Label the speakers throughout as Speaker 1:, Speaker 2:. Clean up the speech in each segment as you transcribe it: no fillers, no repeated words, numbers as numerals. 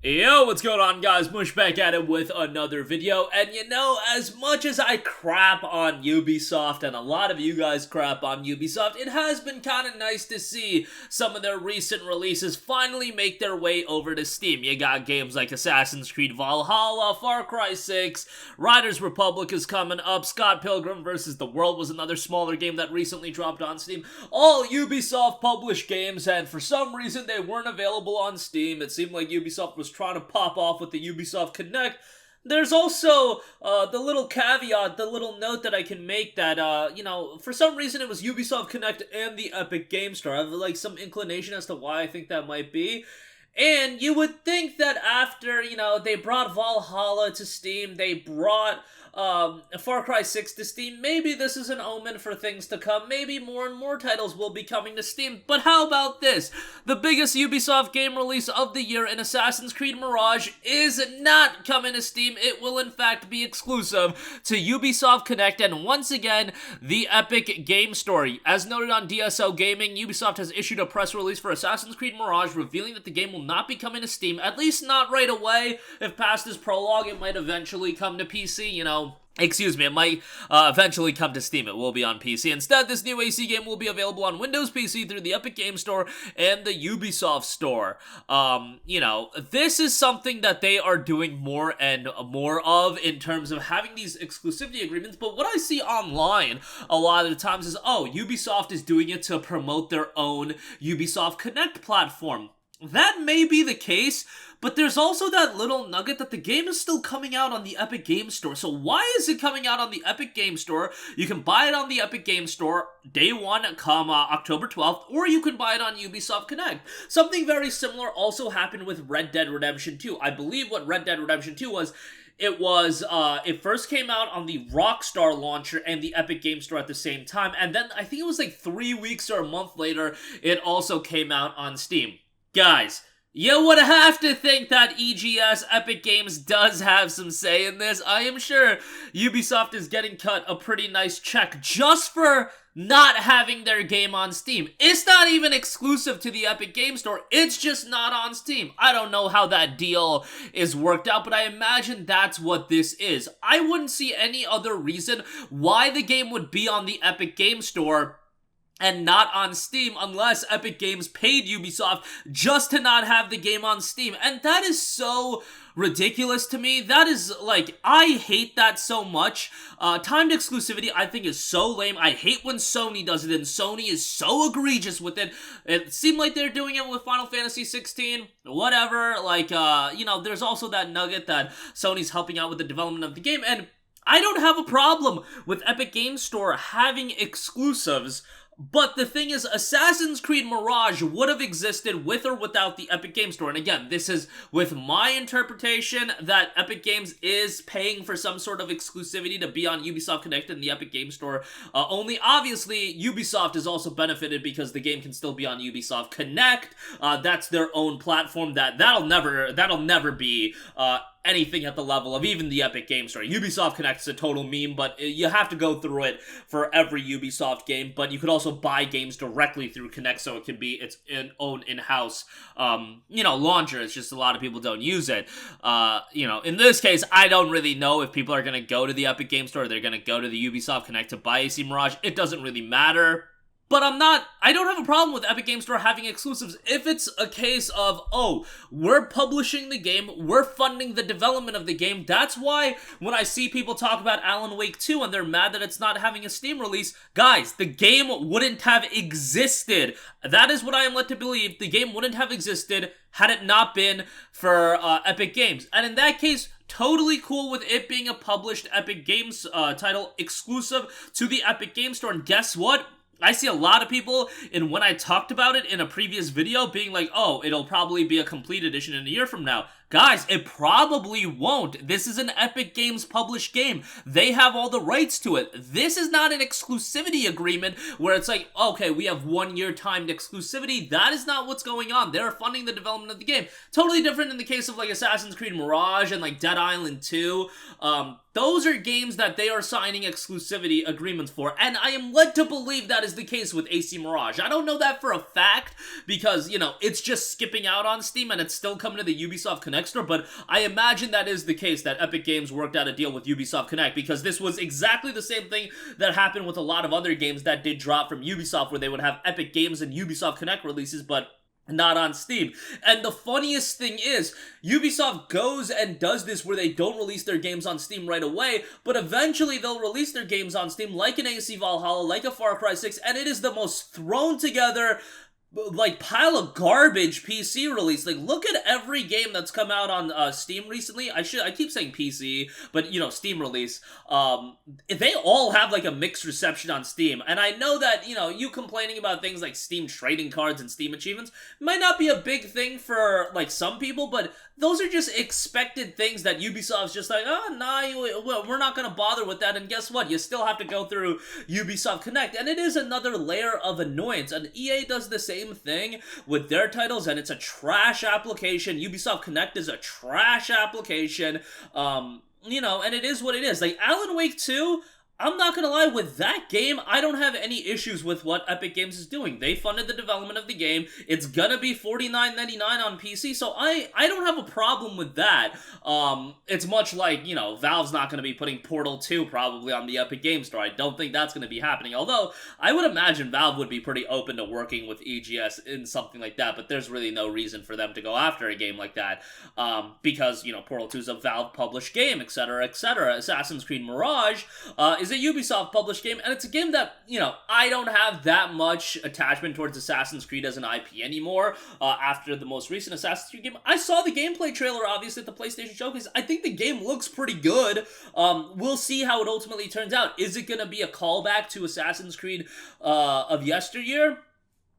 Speaker 1: Yo, what's going on, guys? Mush back at it with another video. And you know, as much as I crap on Ubisoft, and a lot of you guys crap on Ubisoft, it has been kind of nice to see some of their recent releases finally make their way over to Steam. You got games like Assassin's Creed Valhalla, Far Cry 6, Riders Republic is coming up, Scott Pilgrim vs. the World was another smaller game that recently dropped on Steam. All Ubisoft published games, and for some reason they weren't available on Steam. It seemed like Ubisoft was trying to pop off with the Ubisoft Connect. There's also the little caveat, the little note that I can make that, for some reason it was Ubisoft Connect and the Epic Game Store. I have like some inclination as to why I think that might be. And you would think that after, they brought Valhalla to Steam, they brought Far Cry 6 to Steam, maybe this is an omen for things to come. Maybe more and more titles will be coming to Steam. But how about this? The biggest Ubisoft game release of the year in Assassin's Creed Mirage is not coming to Steam. It will in fact be exclusive to Ubisoft Connect and once again, the Epic Game Store. As noted on DSO Gaming, Ubisoft has issued a press release for Assassin's Creed Mirage revealing that the game will not be coming to Steam, at least not right away. If past this prologue, it might eventually come to PC, it might eventually come to Steam. It will be on PC. Instead, this new AC game will be available on Windows PC through the Epic Game Store and the Ubisoft Store. This is something that they are doing more and more of in terms of having these exclusivity agreements, but what I see online a lot of the times is, Ubisoft is doing it to promote their own Ubisoft Connect platform. That may be the case, but there's also that little nugget that the game is still coming out on the Epic Game Store. So why is it coming out on the Epic Game Store? You can buy it on the Epic Game Store day one, come October 12th, or you can buy it on Ubisoft Connect. Something very similar also happened with Red Dead Redemption 2. I believe what Red Dead Redemption 2 was, it first came out on the Rockstar launcher and the Epic Game Store at the same time, and then I think it was like 3 weeks or a month later, it also came out on Steam. Guys, you would have to think that EGS, Epic Games, does have some say in this. I am sure Ubisoft is getting cut a pretty nice check just for not having their game on Steam. It's not even exclusive to the Epic Game Store, it's just not on Steam. I don't know how that deal is worked out, but I imagine that's what this is. I wouldn't see any other reason why the game would be on the Epic Game Store and not on Steam unless Epic Games paid Ubisoft just to not have the game on Steam. And that is so ridiculous to me. That is, I hate that so much. Timed exclusivity, I think, is so lame. I hate when Sony does it, and Sony is so egregious with it. It seemed like they're doing it with Final Fantasy 16, whatever. There's also that nugget that Sony's helping out with the development of the game, and I don't have a problem with Epic Game Store having exclusives. But the thing is, Assassin's Creed Mirage would have existed with or without the Epic Game Store. And again, this is with my interpretation that Epic Games is paying for some sort of exclusivity to be on Ubisoft Connect and the Epic Game Store. Only, obviously, Ubisoft is also benefited because the game can still be on Ubisoft Connect. That's their own platform. That'll never be anything at the level of even the Epic Game Store. Ubisoft Connect is a total meme, but you have to go through it for every Ubisoft game, but you could also buy games directly through Connect, so it can be its own in-house, launcher. It's just a lot of people don't use it. In this case, I don't really know if people are going to go to the Epic Game Store or they're going to go to the Ubisoft Connect to buy AC Mirage. It doesn't really matter. But I don't have a problem with Epic Game Store having exclusives if it's a case of, we're publishing the game, we're funding the development of the game. That's why when I see people talk about Alan Wake 2 and they're mad that it's not having a Steam release, guys, the game wouldn't have existed. That is what I am led to believe. The game wouldn't have existed had it not been for Epic Games. And in that case, totally cool with it being a published Epic Games title exclusive to the Epic Game Store. And guess what? I see a lot of people, and when I talked about it in a previous video, being like, it'll probably be a complete edition in a year from now. Guys, it probably won't. This is an Epic Games published game. They have all the rights to it. This is not an exclusivity agreement where it's like, okay, we have 1 year timed exclusivity. That is not what's going on. They're funding the development of the game. Totally different in the case of Assassin's Creed Mirage and Dead Island 2. Those are games that they are signing exclusivity agreements for, and I am led to believe that is is the case with AC Mirage. I don't know that for a fact because, you know, it's just skipping out on Steam and it's still coming to the Ubisoft Connect store, but I imagine that is the case, that Epic Games worked out a deal with Ubisoft Connect, because this was exactly the same thing that happened with a lot of other games that did drop from Ubisoft, where they would have Epic Games and Ubisoft Connect releases, but not on Steam. And the funniest thing is, Ubisoft goes and does this where they don't release their games on Steam right away, but eventually they'll release their games on Steam, like an AC Valhalla, like a Far Cry 6, and it is the most thrown together, like, pile of garbage PC release. Like, look at every game that's come out on Steam recently. I keep saying PC, but, you know, Steam release. They all have, like, a mixed reception on Steam. And I know that, you know, you complaining about things like Steam trading cards and Steam achievements might not be a big thing for, like, some people, but those are just expected things that Ubisoft's just like, oh, nah, we're not gonna bother with that. And guess what? You still have to go through Ubisoft Connect. And it is another layer of annoyance. And EA does the same thing with their titles, and it's a trash application. Ubisoft Connect is a trash application. You know, and it is what it is. Like, Alan Wake 2, I'm not gonna lie, with that game, I don't have any issues with what Epic Games is doing. They funded the development of the game. It's gonna be $49.99 on PC, so I don't have a problem with that. It's much like, you know, Valve's not gonna be putting Portal 2 probably on the Epic Games Store. I don't think that's gonna be happening, although I would imagine Valve would be pretty open to working with EGS in something like that, but there's really no reason for them to go after a game like that, because, you know, Portal 2 is a Valve-published game, etc., etc. Assassin's Creed Mirage is a Ubisoft published game, and it's a game that, you know, I don't have that much attachment towards Assassin's Creed as an IP anymore. After the most recent Assassin's Creed game, I saw the gameplay trailer, obviously, at the PlayStation Showcase. I think the game looks pretty good. We'll see how it ultimately turns out. Is it going to be a callback to Assassin's Creed of yesteryear?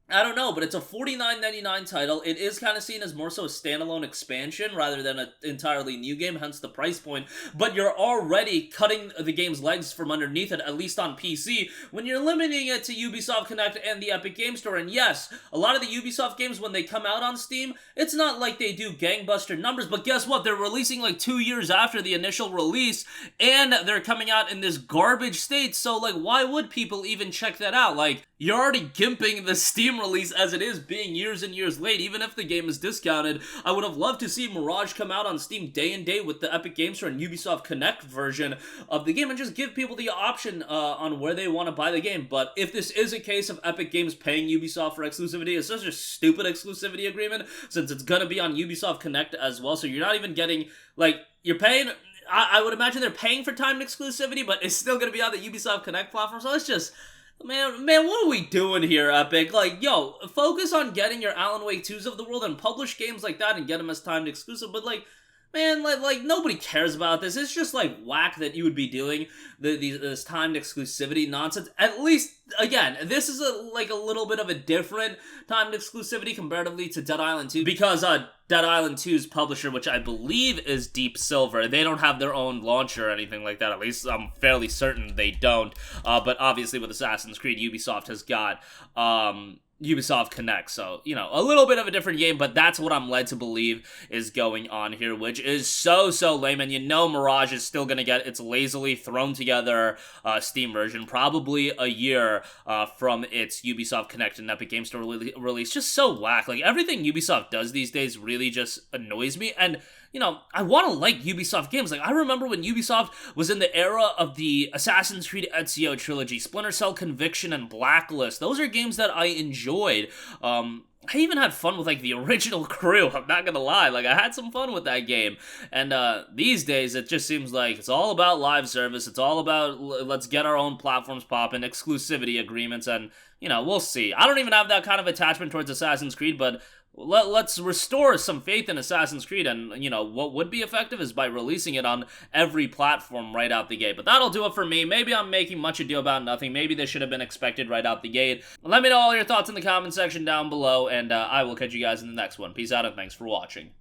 Speaker 1: I don't know, but it's a $49.99 title. It is kind of seen as more so a standalone expansion rather than an entirely new game, hence the price point. But you're already cutting the game's legs from underneath it, at least on PC, when you're limiting it to Ubisoft Connect and the Epic Game Store. And yes, a lot of the Ubisoft games, when they come out on Steam, it's not like they do gangbuster numbers, but guess what? They're releasing like 2 years after the initial release, and they're coming out in this garbage state, so like, why would people even check that out? Like, you're already gimping the Steam release as it is, being years and years late, even if the game is discounted. I would have loved to see Mirage come out on Steam day and day with the Epic Games Store and Ubisoft Connect version of the game, and just give people the option on where they want to buy the game. But if this is a case of Epic Games paying Ubisoft for exclusivity, it's such a stupid exclusivity agreement, since it's gonna be on Ubisoft Connect as well, so you're not even getting, like, you're paying, I would imagine they're paying for timed exclusivity, but it's still gonna be on the Ubisoft Connect platform, so it's just, Man, what are we doing here, Epic? Like, yo, focus on getting your Alan Wake 2s of the world and publish games like that and get them as timed exclusive, but, like, man, like nobody cares about this. It's just, like, whack that you would be doing this timed exclusivity nonsense. At least, again, this is a little bit of a different timed exclusivity comparatively to Dead Island 2, because Dead Island 2's publisher, which I believe is Deep Silver, they don't have their own launcher or anything like that. At least I'm fairly certain they don't. But obviously with Assassin's Creed, Ubisoft has got Ubisoft Connect, so, you know, a little bit of a different game, but that's what I'm led to believe is going on here, which is so lame. And you know Mirage is still gonna get its lazily thrown together Steam version, probably a year from its Ubisoft Connect and Epic Game Store release. Just so whack. Like, everything Ubisoft does these days really just annoys me, and you know, I want to like Ubisoft games. Like, I remember when Ubisoft was in the era of the Assassin's Creed Ezio trilogy, Splinter Cell Conviction, and Blacklist. Those are games that I enjoyed. I even had fun with, like, the original crew, I'm not gonna lie. Like, I had some fun with that game. And these days, it just seems like it's all about live service. It's all about, let's get our own platforms popping, exclusivity agreements, and, you know, we'll see. I don't even have that kind of attachment towards Assassin's Creed, but let's restore some faith in Assassin's Creed, and, you know, what would be effective is by releasing it on every platform right out the gate. But that'll do it for me. Maybe I'm making much ado about nothing. Maybe this should have been expected right out the gate. Let me know all your thoughts in the comment section down below, and I will catch you guys in the next one. Peace out, and thanks for watching.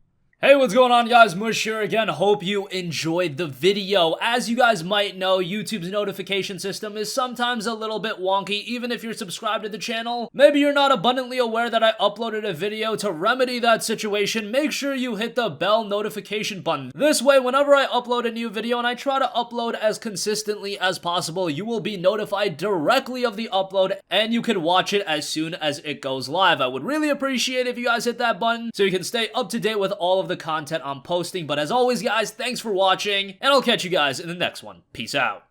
Speaker 1: Hey, what's going on, guys? Mush here again. Hope you enjoyed the video. As you guys might know, YouTube's notification system is sometimes a little bit wonky, even if you're subscribed to the channel. Maybe you're not abundantly aware that I uploaded a video. To remedy that situation, make sure you hit the bell notification button. This way, whenever I upload a new video, and I try to upload as consistently as possible, you will be notified directly of the upload, and you can watch it as soon as it goes live. I would really appreciate if you guys hit that button so you can stay up to date with all of the content I'm posting. But as always, guys, thanks for watching, and I'll catch you guys in the next one. Peace out.